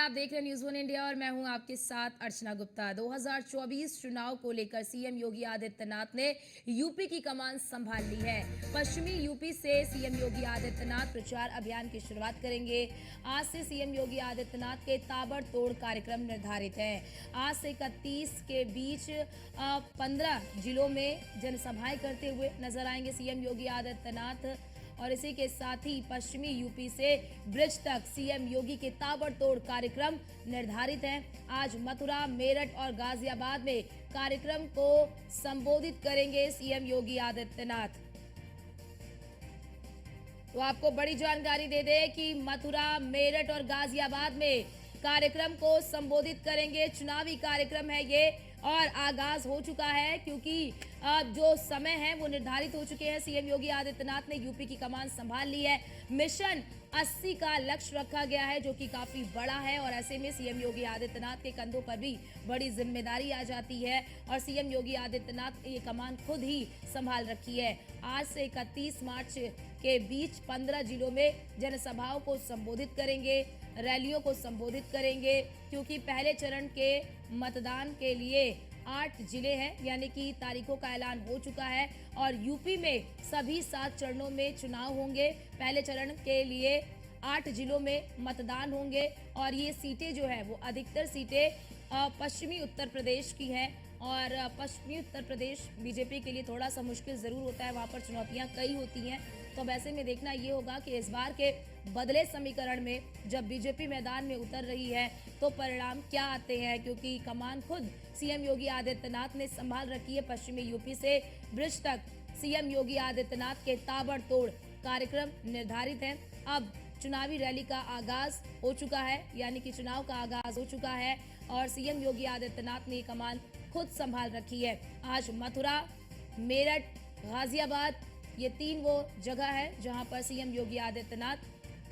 आप देख रहे हैं न्यूज़ वन इंडिया और मैं हूं आपके साथ अर्चना गुप्ता। 2024 चुनाव को लेकर सीएम योगी आदित्यनाथ ने यूपी की कमान संभाल ली है। पश्चिमी यूपी से सीएम योगी आदित्यनाथ प्रचार अभियान की शुरुआत करेंगे। आज से सीएम योगी आदित्यनाथ के ताबड़तोड़ कार्यक्रम निर्धारित हैं। आज से 31 के बीच 15 जिलों में जनसभाएं करते हुए नजर आएंगे सीएम योगी आदित्यनाथ। और इसी के साथ ही पश्चिमी यूपी से ब्रिज तक सीएम योगी के ताबड़तोड़ कार्यक्रम निर्धारित हैं। आज मथुरा, मेरठ और गाजियाबाद में कार्यक्रम को संबोधित करेंगे सीएम योगी आदित्यनाथ। तो आपको बड़ी जानकारी दे दें कि मथुरा, मेरठ और गाजियाबाद में कार्यक्रम को संबोधित करेंगे। चुनावी कार्यक्रम है ये और आगाज हो चुका है, क्योंकि जो समय है वो निर्धारित हो चुके हैं। सीएम योगी आदित्यनाथ ने यूपी की कमान संभाल ली है। मिशन 80 का लक्ष्य रखा गया है, जो कि काफी बड़ा है और ऐसे में सीएम योगी आदित्यनाथ के कंधों पर भी बड़ी जिम्मेदारी आ जाती है और सीएम योगी आदित्यनाथ ये कमान खुद ही संभाल रखी है। आज से 31 मार्च के बीच 15 जिलों में जनसभाओं को संबोधित करेंगे, रैलियों को संबोधित करेंगे, क्योंकि पहले चरण के मतदान के लिए 8 जिले हैं, यानी कि तारीखों का ऐलान हो चुका है और यूपी में सभी 7 चरणों में चुनाव होंगे। पहले चरण के लिए 8 जिलों में मतदान होंगे और ये सीटें जो है वो अधिकतर सीटें पश्चिमी उत्तर प्रदेश की हैं और पश्चिमी उत्तर प्रदेश बीजेपी के लिए थोड़ा सा मुश्किल जरूर होता है, वहाँ पर चुनौतियाँ कई होती हैं। तो अब ऐसे में देखना ये होगा कि इस बार के बदले समीकरण में जब बीजेपी मैदान में उतर रही है तो परिणाम क्या आते हैं, क्योंकि कमान खुद सीएम योगी आदित्यनाथ ने संभाल रखी है। पश्चिमी यूपी से ब्रिज तक सीएम योगी आदित्यनाथ के ताबड़तोड़ कार्यक्रम निर्धारित हैं। अब चुनावी रैली का आगाज हो चुका है, यानी कि चुनाव का आगाज हो चुका है और सीएम योगी आदित्यनाथ ने कमान खुद संभाल रखी है। आज मथुरा, मेरठ, गाजियाबाद ये 3 वो जगह है जहां पर सीएम योगी आदित्यनाथ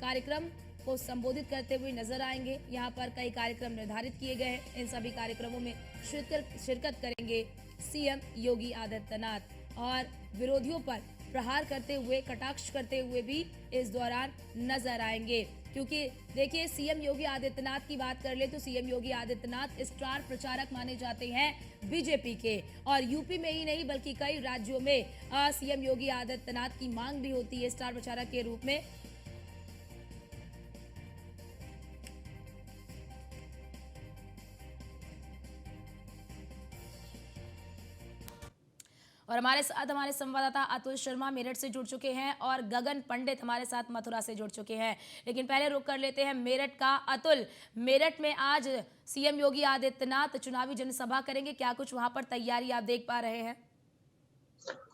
कार्यक्रम को संबोधित करते हुए नजर आएंगे। यहां पर कई कार्यक्रम निर्धारित किए गए हैं। इन सभी कार्यक्रमों में शिरकत करेंगे सीएम योगी आदित्यनाथ और विरोधियों पर प्रहार करते हुए, कटाक्ष करते हुए भी इस दौरान नजर आएंगे। क्योंकि देखिए, सीएम योगी आदित्यनाथ की बात कर ले तो सीएम योगी आदित्यनाथ स्टार प्रचारक माने जाते हैं बीजेपी के और यूपी में ही नहीं बल्कि कई राज्यों में सीएम योगी आदित्यनाथ की मांग भी होती है स्टार प्रचारक के रूप में। और हमारे साथ हमारे संवाददाता अतुल शर्मा मेरठ से जुड़ चुके हैं और गगन पंडित हमारे साथ मथुरा से जुड़ चुके हैं। लेकिन पहले रुक कर लेते हैं मेरठ का। अतुल, मेरठ में आज सीएम योगी आदित्यनाथ चुनावी जनसभा करेंगे, क्या कुछ वहां पर तैयारी आप देख पा रहे हैं?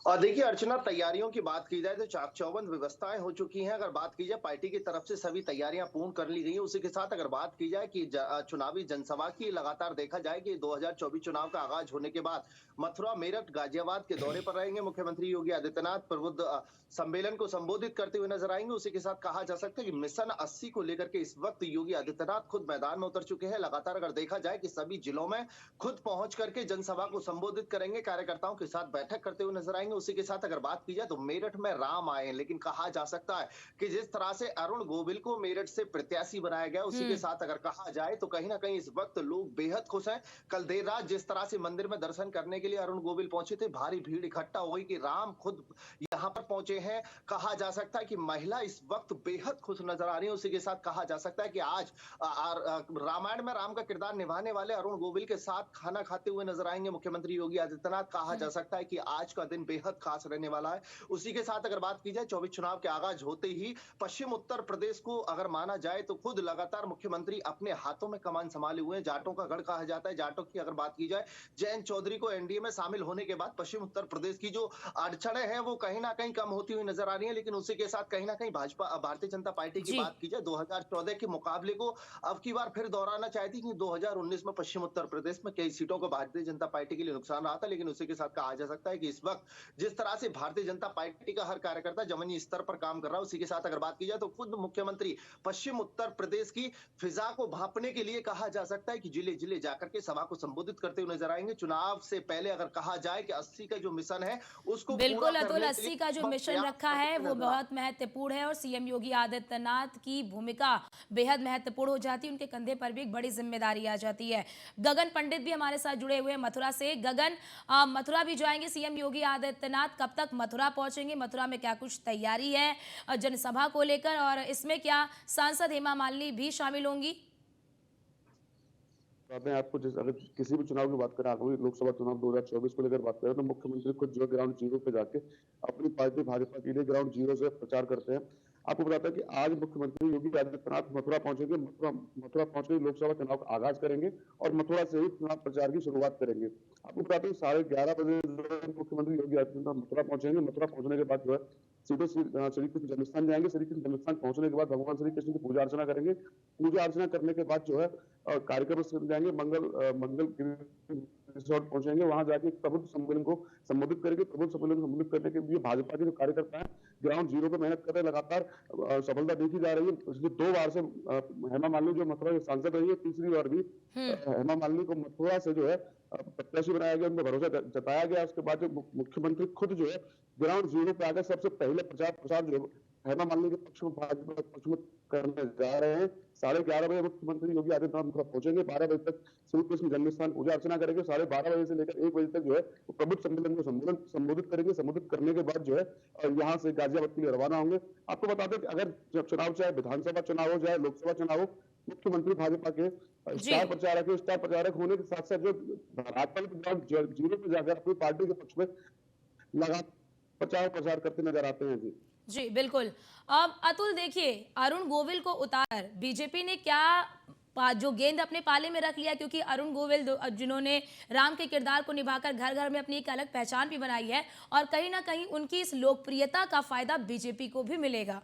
और देखिए अर्चना, तैयारियों की बात की जाए तो चाक चौबंद व्यवस्थाएं हो चुकी हैं। अगर बात की जाए पार्टी की तरफ से सभी तैयारियां पूर्ण कर ली गई हैं। उसी के साथ अगर बात की जाए कि चुनावी जनसभा की लगातार देखा जाए कि 2024 चुनाव का आगाज होने के बाद मथुरा, मेरठ, गाजियाबाद के दौरे पर रहेंगे मुख्यमंत्री योगी आदित्यनाथ। प्रबुद्ध सम्मेलन को संबोधित करते हुए नजर आएंगे। उसी के साथ कहा जा सकता है कि मिशन 80 को लेकर के इस वक्त योगी आदित्यनाथ खुद मैदान में उतर चुके हैं। लगातार अगर देखा जाए कि सभी जिलों में खुद पहुंच करके जनसभा को संबोधित करेंगे, कार्यकर्ताओं के साथ बैठक करते हुए नजर आएंगे। उसी के साथ अगर बात की जाए तो मेरठ में राम आए हैं, लेकिन कहा जा सकता है कि जिस तरह से अरुण गोविल को मेरठ से प्रत्याशी बनाया गया, उसी के साथ अगर कहा जाए तो कहीं ना कहीं इस वक्त लोग बेहद खुश हैं। कल देर रात जिस तरह से मंदिर में दर्शन करने के लिए अरुण गोविल पहुंचे थे, भारी भीड़ इकट्ठा हो गई कि राम खुद यहाँ पर पहुंचे हैं। कहा जा सकता है कि महिला इस वक्त बेहद खुश नजर आ रही है। उसी के साथ कहा जा सकता है कि आज रामायण में राम का किरदार निभाने वाले अरुण गोविल के साथ खाना खाते हुए नजर आएंगे मुख्यमंत्री योगी आदित्यनाथ। कहा जा सकता है कि आज का दिन बेहद खास रहने वाला है। उसी के साथ अगर बात की जाए 24 चुनाव के आगाज होते ही पश्चिम उत्तर प्रदेश को अगर माना जाए तो खुद लगातार मुख्यमंत्री अपने हाथों में कमान संभाले हुए हैं। जाटों का गढ़ कहा जाता है। जाटों की अगर बात की जाए, जयंत चौधरी को एनडीए में शामिल होने के बाद पश्चिम उत्तर प्रदेश की जो अड़चनें हैं वो कहीं ना कहीं कम होती हुई नजर आ रही है। लेकिन उसी के साथ कहीं ना कहीं भाजपा, भारतीय जनता पार्टी की बात की जाए 2014 के मुकाबले को अब की बार फिर दोहराना चाहती कि 2019 में पश्चिम उत्तर प्रदेश में कई सीटों को भारतीय जनता पार्टी के लिए नुकसान रहा था। लेकिन उसी के साथ कहा जा सकता है कि इस वक्त वक्त जिस तरह से भारतीय जनता पार्टी का हर कार्यकर्ता जमीनी स्तर पर काम कर रहा है, उसी के साथ अगर बात की जाए तो खुद मुख्यमंत्री पश्चिम उत्तर प्रदेश की फिजा को भांपने के लिए कहा जा सकता है कि जिले जिले जाकर के सभा को संबोधित करते हुए नजर आएंगे। चुनाव से पहले अगर कहा जाए कि 80 का जो मिशन है उसको पूरा बिल्कुल अतुल, करने के 80 लिए का जो मिशन प्रयास रखा करते है हुए वो नजर आ बहुत महत्वपूर्ण है और सीएम योगी आदित्यनाथ की भूमिका बेहद महत्वपूर्ण हो जाती है। उनके कंधे पर भी एक बड़ी जिम्मेदारी आ जाती है। गगन पंडित भी हमारे साथ जुड़े हुए हैं मथुरा से। गगन, मथुरा भी जाएंगे सीएम योगी आदित्यनाथ, कब तक मथुरा पहुंचेंगे? मथुरा में क्या कुछ तैयारी है जनसभा को लेकर, और इसमें क्या सांसद हेमा मालिनी भी शामिल होंगी? मैं आपको अगर किसी भी चुनाव की बात करें, आगामी लोकसभा चुनाव 2024 को लेकर बात करें, तो मुख्यमंत्री खुद जो ग्राउंड जीरो पे जाके अपनी पार्टी भाजपा के लिए ग्राउंड जीरो से प्रचार करते हैं। आपको बताता है कि आज मुख्यमंत्री योगी आदित्यनाथ मथुरा पहुंचेंगे, मथुरा पहुंचकर लोकसभा चुनाव का आगाज करेंगे और मथुरा से ही चुनाव प्रचार की शुरुआत करेंगे। आपको बताते हैं 11:30 बजे मुख्यमंत्री योगी आदित्यनाथ मथुरा पहुंचेंगे। मथुरा पहुंचने के बाद जो है सीधे श्री कृष्ण जन्मस्थान जाएंगे। श्री कृष्ण जन्मस्थान पहुंचने के बाद भगवान श्री कृष्ण की पूजा अर्चना करेंगे। पूजा अर्चना करने के बाद जो है कार्यक्रम स्थल जाएंगे, मंगल रिसोर्ट पहुंचेंगे। वहां जाके प्रबुद्ध सम्मेलन को संबोधित करेंगे। प्रबुद्ध सम्मेलन को संबोधित करने के लिए भाजपा के जो कार्यकर्ता हैं ग्राउंड जीरो पे मेहनत कर रहे हैं, लगातार सफलता देखी जा रही है। पिछले 2 बार से हेमा मालिनी जो मथुरा के सांसद रही है, तीसरी बार भी हेमा मालिनी को मथुरा से जो है प्रत्याशी बनाया गया, उनको भरोसा जताया गया। उसके बाद जो मुख्यमंत्री खुद जो है ग्राउंड जीरो पे आकर सबसे पहले प्रचार जो हेमा मालिनी के पक्ष में, भाजपा के पक्ष में करने जा रहे हैं। 11:30 बजे मुख्यमंत्री योगी आदित्यनाथ मथुरा पहुंचेंगे। 12 बजे तक श्री कृष्ण जन्मस्थान पूजा अर्चना करेंगे। 12:30 बजे से लेकर 1 बजे तक जो है वो प्रबुद्ध सम्मेलन को संबोधित करेंगे। संबोधित करने के बाद जो है यहाँ से गाजियाबाद के लिए रवाना होंगे। आपको बता दें कि अगर जब चुनाव, चाहे विधानसभा चुनाव हो, चाहे लोकसभा चुनाव हो, मुख्यमंत्री भाजपा के स्टार प्रचारक होने के साथ साथ जो भाजपा जीरो पे जाकर अपनी पार्टी के पक्ष में लगातार प्रचार करते नजर आते हैं। जी बिल्कुल। अब अतुल देखिए, अरुण गोविल को उतार बीजेपी ने क्या जो गेंद अपने पाले में रख लिया, क्योंकि अरुण गोविल जिन्होंने राम के किरदार को निभाकर घर घर में अपनी एक अलग पहचान भी बनाई है, और कहीं ना कहीं उनकी इस लोकप्रियता का फायदा बीजेपी को भी मिलेगा।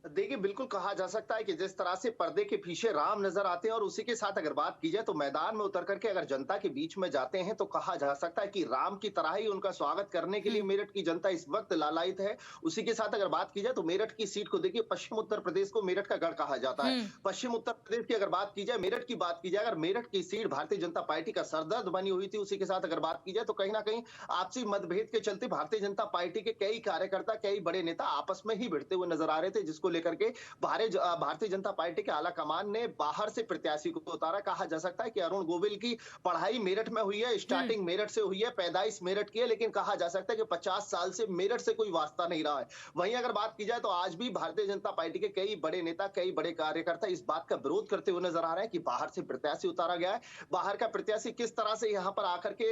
देखिए, बिल्कुल कहा जा सकता है कि जिस तरह से पर्दे के पीछे राम नजर आते हैं और उसी के साथ अगर बात की जाए तो मैदान में उतर करके अगर जनता के बीच में जाते हैं तो कहा जा सकता है कि राम की तरह ही उनका स्वागत करने के लिए मेरठ की जनता इस वक्त लालायित है। उसी के साथ अगर बात की जाए तो मेरठ की सीट को देखिए, पश्चिम उत्तर प्रदेश को मेरठ का गढ़ कहा जाता है। पश्चिम उत्तर प्रदेश की अगर बात की जाए, मेरठ की बात की जाए, अगर मेरठ की सीट भारतीय जनता पार्टी का सरदर्द बनी हुई थी, उसी के साथ अगर बात की जाए तो कहीं ना कहीं आपसी मतभेद के चलते भारतीय जनता पार्टी के कई कार्यकर्ता, कई बड़े नेता आपस में ही भिड़ते हुए नजर आ रहे थे, जिसको लेकर के भारतीय जनता पार्टी के आला कमान ने बाहर से प्रत्याशी को उतारा। कहा जा सकता है कि अरुण गोविल की पढ़ाई मेरठ में हुई है, स्टार्टिंग मेरठ से हुई है, पैदाइश मेरठ की है, लेकिन कहा जा सकता है कि 50 साल से मेरठ से कोई वास्ता नहीं रहा है। वहीं अगर बात की जाए तो आज भी भारतीय जनता पार्टी के कई बड़े नेता, कई बड़े कार्यकर्ता इस बात का विरोध करते हुए नजर आ रहे हैं कि बाहर से प्रत्याशी उतारा गया है। बाहर का प्रत्याशी किस तरह से यहां पर आकर के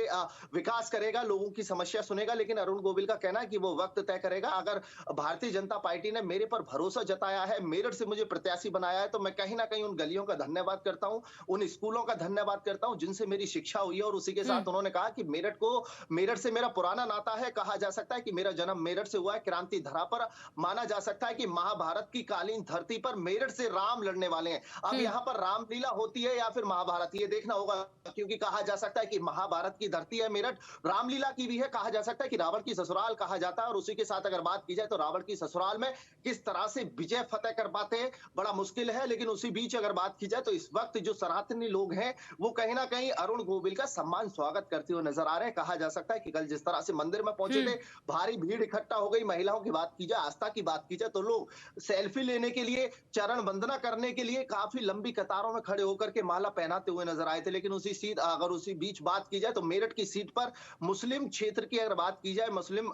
विकास करेगा, लोगों की समस्या सुनेगा, लेकिन अरुण गोविल का कहना है कि वो वक्त तय करेगा। अगर भारतीय जनता पार्टी ने मेरे पर भरोसा जताया है, मेरठ से मुझे प्रत्याशी बनाया है, तो मैं कहीं ना कहीं उन गलियों का धन्यवाद करता हूं, उन स्कूलों का धन्यवाद करता हूं जिनसे मेरी शिक्षा हुई है। और उसी के साथ उन्होंने कहा कि मेरठ से मेरा पुराना नाता है। कहा जा सकता है कि मेरा जन्म मेरठ से हुआ है। क्रांति धरा पर माना जा सकता है कि महाभारत की कालीन धरती पर मेरठ से राम लड़ने वाले हैं। अब यहाँ पर रामलीला होती है या फिर महाभारत, ये देखना होगा, क्योंकि कहा जा सकता है कि महाभारत की धरती है मेरठ, रामलीला की भी है। कहा जा सकता है कि रावण की ससुराल कहा जाता है। और उसी के साथ अगर बात की जाए तो रावण की ससुराल में किस तरह से विजय फतेह कर पाते हैं बड़ा मुश्किल है। लेकिन उसी बीच अगर बात की जाए तो इस वक्त जो सनातनी लोग हैं वो कहीं ना कहीं अरुण गोविल का सम्मान स्वागत करते हुए नजर आ रहे हैं। कहा जा सकता है कि कल जिस तरह से मंदिर में पहुंचे थे, भारी भीड़ इकट्ठा हो गई। महिलाओं की बात की जाए, आस्था की बात की जाए तो लोग सेल्फी लेने के लिए, चरण वंदना करने के लिए काफी लंबी कतारों में खड़े होकर के माला पहनाते हुए नजर आए थे। लेकिन उसी बीच बात की जाए तो मेरठ की सीट पर मुस्लिम क्षेत्र की अगर बात की जाए, मुस्लिम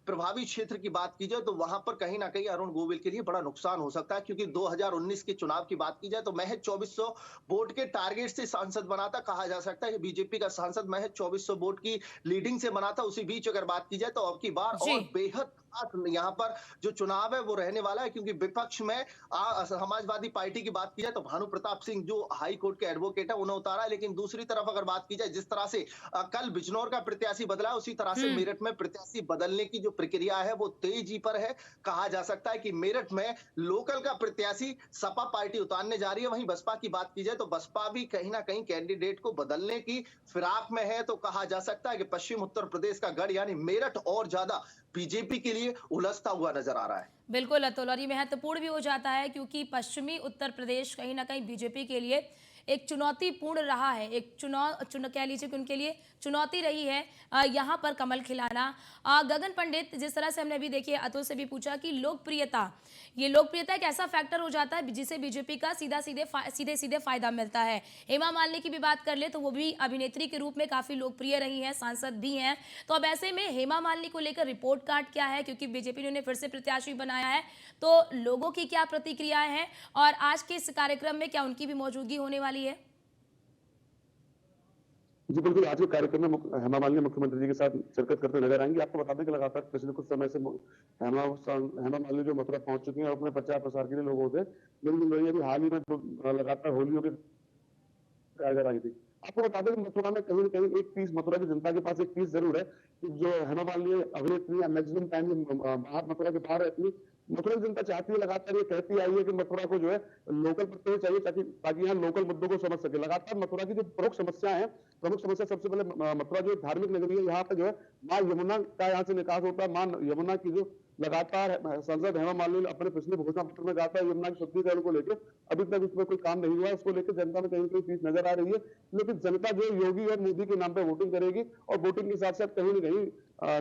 प्रभावी क्षेत्र की बात की जाए तो वहां पर कहीं ना कहीं अरुण गोविल के लिए बड़ा नुकसान हो सकता है, क्योंकि 2019 के चुनाव की बात की जाए तो महज 2400 वोट के टारगेट से सांसद बना था। कहा जा सकता है कि बीजेपी का सांसद महज 2400 वोट की लीडिंग से बना था। उसी बीच अगर बात की जाए तो अब की बार और बेहद यहाँ पर जो चुनाव है वो रहने वाला है, क्योंकि विपक्ष में समाजवादी पार्टी की बात की जाए तो भानु प्रताप सिंह जो हाई कोर्ट के एडवोकेट है उन्हें उतारा है। लेकिन दूसरी तरफ अगर बात की जाए, जिस तरह से कल बिजनौर का प्रत्याशी बदला है, उसी तरह से मेरठ में प्रत्याशी बदलने की जो प्रक्रिया है वो तेजी पर है। कहा जा सकता है कि मेरठ में लोकल का प्रत्याशी सपा पार्टी उतारने जा रही है। वहीं बसपा की बात की जाए तो बसपा भी कहीं ना कहीं कैंडिडेट को बदलने की फिराक में है। तो कहा जा सकता है कि पश्चिम उत्तर प्रदेश का गढ़ यानी मेरठ और ज्यादा बीजेपी के लिए उलझता हुआ नजर आ रहा है। बिल्कुल अतुल, और ये महत्वपूर्ण भी हो जाता है क्योंकि पश्चिमी उत्तर प्रदेश कहीं ना कहीं बीजेपी के लिए एक चुनौतीपूर्ण रहा है, एक कह लीजिए कि उनके लिए चुनौती रही है यहाँ पर कमल खिलाना। गगन पंडित, जिस तरह से हमने अभी देखिए अतुल से भी पूछा कि लोकप्रियता एक ऐसा फैक्टर हो जाता है जिसे बीजेपी का सीधे सीधे फायदा मिलता है। हेमा मालिनी की भी बात कर ले तो वो भी अभिनेत्री के रूप में काफी लोकप्रिय रही हैं, सांसद भी हैं। तो अब ऐसे में हेमा मालिनी को लेकर रिपोर्ट कार्ड क्या है, क्योंकि बीजेपी ने उन्हें फिर से प्रत्याशी बनाया है, तो लोगों की क्या प्रतिक्रियाएं हैं और आज के इस कार्यक्रम में क्या उनकी भी मौजूदगी होने वाली है? जी बिल्कुल, आज के कार्यक्रम में हेमा मालिनी मुख्यमंत्री जी के साथ शिरकत करते नजर आएंगी। आपको बता दें कि लगातार पिछले कुछ समय से हेमा मालिनी जो मथुरा पहुंच चुकी हैं और अपने प्रचार प्रसार के लिए लोगों से मिल रही है। अभी हाल ही में लगातार होलियों के नजर आई थी। आपको बता दें कि मथुरा में कहीं न कहीं एक पीस, मथुरा की जनता के पास एक पीस जरूर है कि जो हेमा मालिनी अभिनेत्री है, मैक्सिमम टाइम बाहर मथुरा के बाहर रहती है। मथुरा की जनता चाहती है, लगातार ये कहती आई है कि मथुरा को जो है लोकल प्रत्यय चाहिए ताकि यहाँ लोकल मुद्दों को समझ सके। लगातार मथुरा की जो प्रमुख समस्या सबसे पहले मथुरा जो धार्मिक नगरी है, यहाँ पे जो है माँ यमुना का यहाँ से निकास होता है। माँ यमुना की जो लगातार सांसद हेमा मालिनी अपने पिछले घोषणा पत्र में कहा था यमुना के शुद्धिकरण को लेकर अभी तक उसमें कोई काम नहीं हुआ है। उसको लेकर जनता में कहीं पीस नजर आ रही है, लेकिन जनता जो योगी और मोदी के नाम पे वोटिंग करेगी और वोटिंग के साथ साथ कहीं न कहीं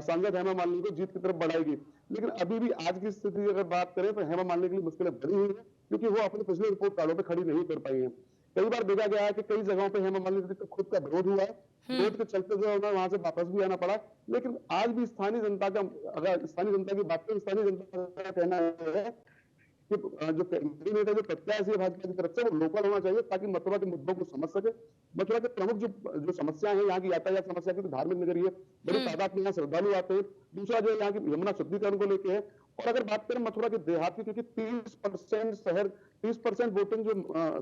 सांसद हेमा मालिनी को जीत की तरफ बढ़ाएगी। लेकिन अभी भी आज की स्थिति अगर बात करें तो हेमा मालिनी के लिए मुश्किलें बनी हुई है, क्योंकि वो अपने पिछले रिपोर्ट कार्डों पर खड़ी नहीं कर पाई है। कई बार देखा गया है कि कई जगहों पे हेमा मालिनी का खुद का विरोध हुआ है, विरोध के चलते जो है उन्हें वहां से वापस भी आना पड़ा। लेकिन आज भी स्थानीय जनता की बात करें, स्थानीय जनता का कहना है कि जो कैंडिडेट है, जो प्रत्याशी है भाजपा की तरफ से, वो लोकल होना चाहिए ताकि मथुरा के मुद्दों को समझ सके। मथुरा के प्रमुख जो समस्या है, यहाँ की यातायात समस्या, क्योंकि धार्मिक नगरी है, बड़ी तादाद में यहाँ श्रद्धालु आते हैं। दूसरा जो है यहाँ की यमुना शुद्धिकरण को लेकर है। और अगर बात करें मथुरा के देहात की, क्योंकि 30% वोटिंग जो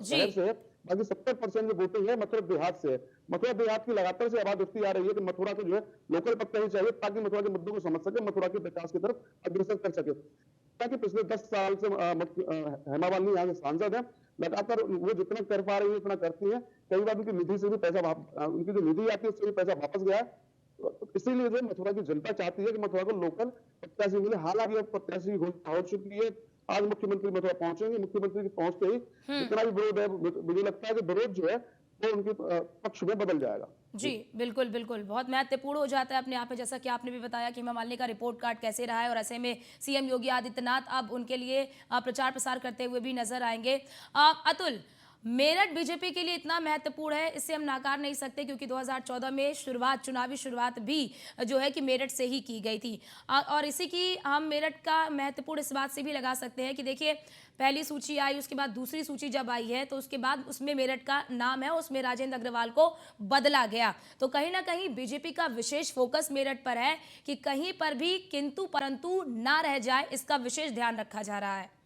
शहर से है, बाकी 70% जो वोटिंग है मथुरा देहात से है। मथुरा देहात की लगातार से आवाज उठती आ रही है कि मथुरा को जो है लोकल प्रत्याशी चाहिए ताकि मथुरा के मुद्दों को समझ सके, मथुरा के विकास की तरफ अग्रसर कर सके। ताकि पिछले 10 साल से हेमा मालिनी यहाँ के सांसद है, लगातार वो जितना कर पा रही है उतना करती है। कई बार उनकी निधि से भी उनकी जो निधि आती है उससे भी पैसा वापस गया है। इसीलिए जो मथुरा की जनता चाहती है कि मथुरा को लोकल प्रत्याशी मिले। हालांकि अब प्रत्याशी हो चुकी है, आज मुख्यमंत्री मथुरा पहुंचेंगे। मुख्यमंत्री के पहुंचते ही जितना भी विरोध है, मुझे लगता है कि विरोध जो है वो उनके पक्ष में बदल जाएगा। जी बिल्कुल बिल्कुल, बहुत महत्वपूर्ण हो जाता है अपने आप में, जैसा कि आपने भी बताया कि हेमा मालिनी का रिपोर्ट कार्ड कैसे रहा है, और ऐसे में सीएम योगी आदित्यनाथ अब उनके लिए प्रचार प्रसार करते हुए भी नजर आएंगे। अतुल, मेरठ बीजेपी के लिए इतना महत्वपूर्ण है, इसे हम नाकार नहीं सकते, क्योंकि 2014 में चुनावी शुरुआत भी जो है कि मेरठ से ही की गई थी। और इसी की हम मेरठ का महत्वपूर्ण इस बात से भी लगा सकते हैं कि देखिए पहली सूची आई, उसके बाद दूसरी सूची जब आई है तो उसके बाद उसमें मेरठ का नाम है, उसमें राजेंद्र अग्रवाल को बदला गया। तो कहीं ना कहीं बीजेपी का विशेष फोकस मेरठ पर है कि कहीं पर भी किंतु परंतु ना रह जाए, इसका विशेष ध्यान रखा जा रहा है।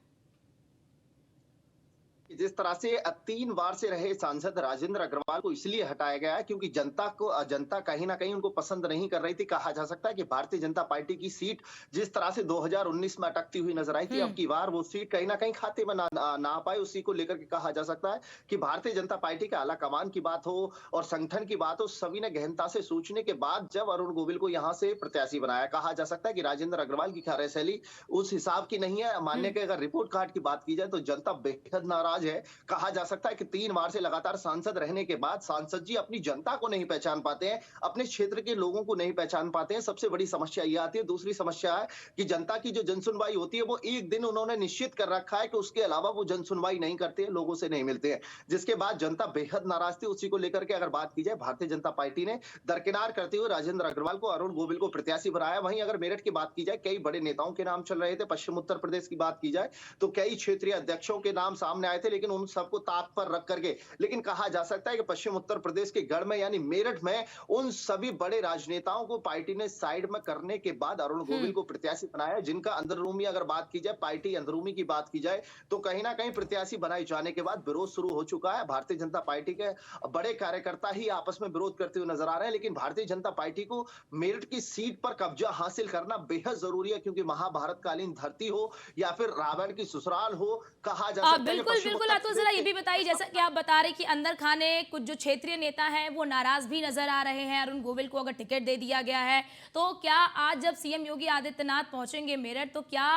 जिस तरह से 3 बार से रहे सांसद राजेंद्र अग्रवाल को इसलिए हटाया गया है क्योंकि जनता कहीं ना कहीं उनको पसंद नहीं कर रही थी। कहा जा सकता है कि भारतीय जनता पार्टी की सीट जिस तरह से 2019 में अटकती हुई नजर आई थी, अब की बार वो सीट कहीं ना कहीं खाते में ना पाए। उसी को लेकर के कहा जा सकता है कि भारतीय जनता पार्टी के आला कमान की बात हो और संगठन की बात हो, सभी ने गहनता से सोचने के बाद जब अरुण गोविल को यहाँ से प्रत्याशी बनाया। कहा जा सकता है कि राजेंद्र अग्रवाल की कार्यशैली उस हिसाब की नहीं है। मानने के अगर रिपोर्ट कार्ड की बात की जाए तो जनता बेहद नाराज है। कहा जा सकता है कि 3 बार से लगातार सांसद रहने के बाद सांसद जी अपनी जनता को नहीं पहचान पाते हैं, अपने क्षेत्र के लोगों को नहीं पहचान पाते हैं। सबसे बड़ी समस्या यह आती है। दूसरी समस्या है कि जनता की जो जनसुनवाई होती है वो एक दिन उन्होंने निश्चित कर रखा है कि उसके अलावा वो जनसुनवाई नहीं करते हैं, लोगों से नहीं मिलते हैं, जिसके बाद जनता बेहद नाराज थी। उसी को लेकर के अगर बात की जाए, भारतीय जनता पार्टी ने दरकिनार करते हुए राजेंद्र अग्रवाल को, अरुण गोविल को प्रत्याशी बनाया। वहीं अगर मेरठ की बात की जाए, कई बड़े नेताओं के नाम चल रहे थे। पश्चिम उत्तर प्रदेश की बात की जाए तो कई क्षेत्रीय अध्यक्षों के नाम सामने आए थे, लेकिन उन सबको ताक पर रख करके, लेकिन कहा जा सकता है कि पश्चिम उत्तर प्रदेश के गढ़ में यानी मेरठ में उन सभी बड़े राजनेताओं को पार्टी ने साइड में करने के बाद अरुण गोविल को प्रत्याशी बनाया, जिनका अंदरूनी अगर बात की जाए, पार्टी अंदरूनी की बात की जाए, तो कहीं ना कहीं प्रत्याशी बनाए जाने के बाद विरोध शुरू हो चुका है। भारतीय जनता पार्टी के बड़े कार्यकर्ता ही आपस में विरोध करते हुए नजर आ रहे हैं, लेकिन भारतीय जनता पार्टी को मेरठ की सीट पर कब्जा हासिल करना बेहद जरूरी है, क्योंकि महाभारतकालीन धरती हो या फिर रावण की ससुराल हो, कहा जा सकता है कि बिल्कुल पश्चिम बिल्कुल उत्तर अतुल, प्रदेश जरा ये के भी बताइए, जैसा कि आप बता रहे कि अंदर खाने कुछ जो क्षेत्रीय नेता हैं वो नाराज भी नजर आ रहे हैं अरुण गोविल को अगर टिकट दे दिया गया है, तो क्या आज जब सीएम योगी आदित्यनाथ पहुंचेंगे मेरठ तो क्या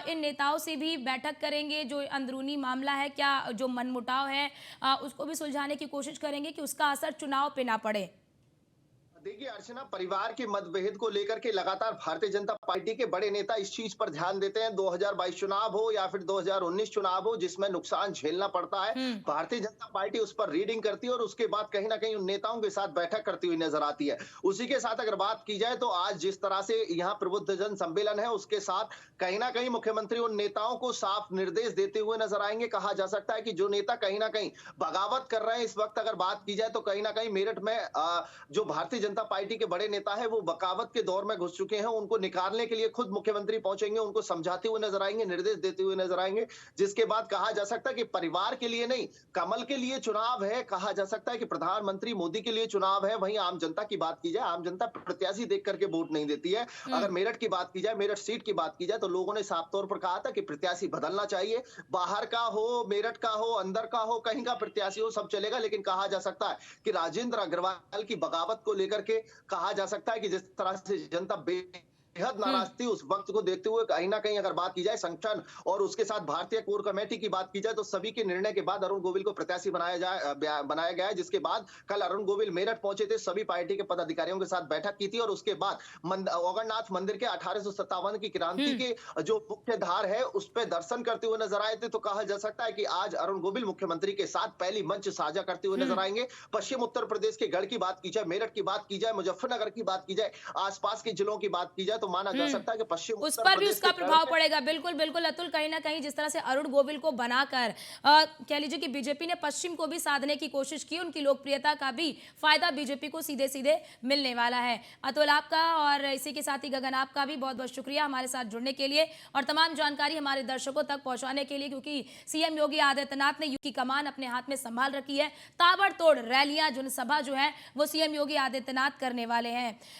इन नेताओं से भी बैठक करेंगे, जो अंदरूनी मामला है, क्या जो मनमुटाव है उसको भी सुलझाने की कोशिश करेंगे कि उसका असर चुनाव पे ना पड़े? देखिए अर्चना, परिवार के मतभेद को लेकर के लगातार भारतीय जनता पार्टी के बड़े नेता इस चीज पर ध्यान देते हैं। 2022 चुनाव हो या फिर 2019 चुनाव हो, जिसमें नुकसान झेलना पड़ता है, भारतीय जनता पार्टी उस पर रीडिंग करती है और उसके बाद कहीं ना कहीं उन नेताओं के साथ बैठक करती हुई नजर आती है। उसी के साथ अगर बात की जाए तो आज जिस तरह से यहाँ प्रबुद्ध जन सम्मेलन है, उसके साथ कहीं ना कहीं मुख्यमंत्री उन नेताओं को साफ निर्देश देते हुए नजर आएंगे। कहा जा सकता है कि जो नेता कहीं ना कहीं बगावत कर रहे हैं इस वक्त, अगर बात की जाए तो कहीं ना कहीं मेरठ में जो भारतीय जनता पार्टी के बड़े नेता है वो बगावत के दौर में घुस चुके हैं, उनको निकालने के लिए खुद मुख्यमंत्री पहुंचेंगे, उनको समझाते हुए नजर आएंगे, निर्देश देते हुए नजर आएंगे। जिसके बाद कहा जा सकता है कि परिवार के लिए नहीं, कमल के लिए चुनाव है। कहा जा सकता है कि प्रधानमंत्री मोदी के लिए चुनाव है। वहीं आम जनता की बात की जाए, आम जनता प्रत्याशी देख करके वोट नहीं देती है। अगर मेरठ की बात की जाए, मेरठ सीट की बात की जाए, तो लोगों ने साफ तौर पर कहा था कि प्रत्याशी बदलना चाहिए, बाहर का हो, मेरठ का हो, अंदर का हो, कहीं का प्रत्याशी हो, सब चलेगा। लेकिन कहा जा सकता है कि राजेंद्र अग्रवाल की बगावत को लेकर के कहा जा सकता है कि जिस तरह से जनता बेहद नाराज थी, उस वक्त को देखते हुए कहीं ना कहीं अगर बात की जाए संगठन और उसके साथ भारतीय कोर कमेटी की बात की जाए, तो सभी के निर्णय के बाद अरुण गोविल को प्रत्याशी बनाया गया है। जिसके बाद कल अरुण गोविल मेरठ पहुंचे थे, सभी पार्टी के पदाधिकारियों के साथ बैठक की थी और उसके बाद ओगरनाथ मंदिर के 1857 की क्रांति के जो मुख्य धार है उस पर दर्शन करते हुए नजर आए थे। तो कहा जा सकता है कि आज अरुण गोविल मुख्यमंत्री के साथ पहली मंच साझा करते हुए नजर आएंगे। पश्चिम उत्तर प्रदेश के गढ़ की बात की जाए, मेरठ की बात की जाए, मुजफ्फरनगर की बात की जाए, आसपास के जिलों की बात की जाए, तो माना जा सकता है कि पश्चिम उस उत्तर पर भी प्रदेश उसका के गढ़ प्रभाव में पड़ेगा। बिल्कुल बिल्कुल अतुल, कहीं ना कहीं जिस तरह से अरुण गोविल को बनाकर कह लीजिए कि बीजेपी ने पश्चिम को भी साधने की कोशिश की, उनकी लोकप्रियता का भी फायदा बीजेपी को सीधे सीधे मिलने वाला है। अतुल आपका और इसी के साथ ही गगन आपका भी बहुत बहुत शुक्रिया हमारे साथ जुड़ने के लिए और तमाम जानकारी हमारे दर्शकों तक पहुंचाने के लिए, क्योंकि सीएम योगी आदित्यनाथ ने यूपी की कमान अपने हाथ में संभाल रखी है। ताबड़तोड़ रैलियां, जनसभा जो है वो सीएम योगी आदित्यनाथ करने वाले हैं।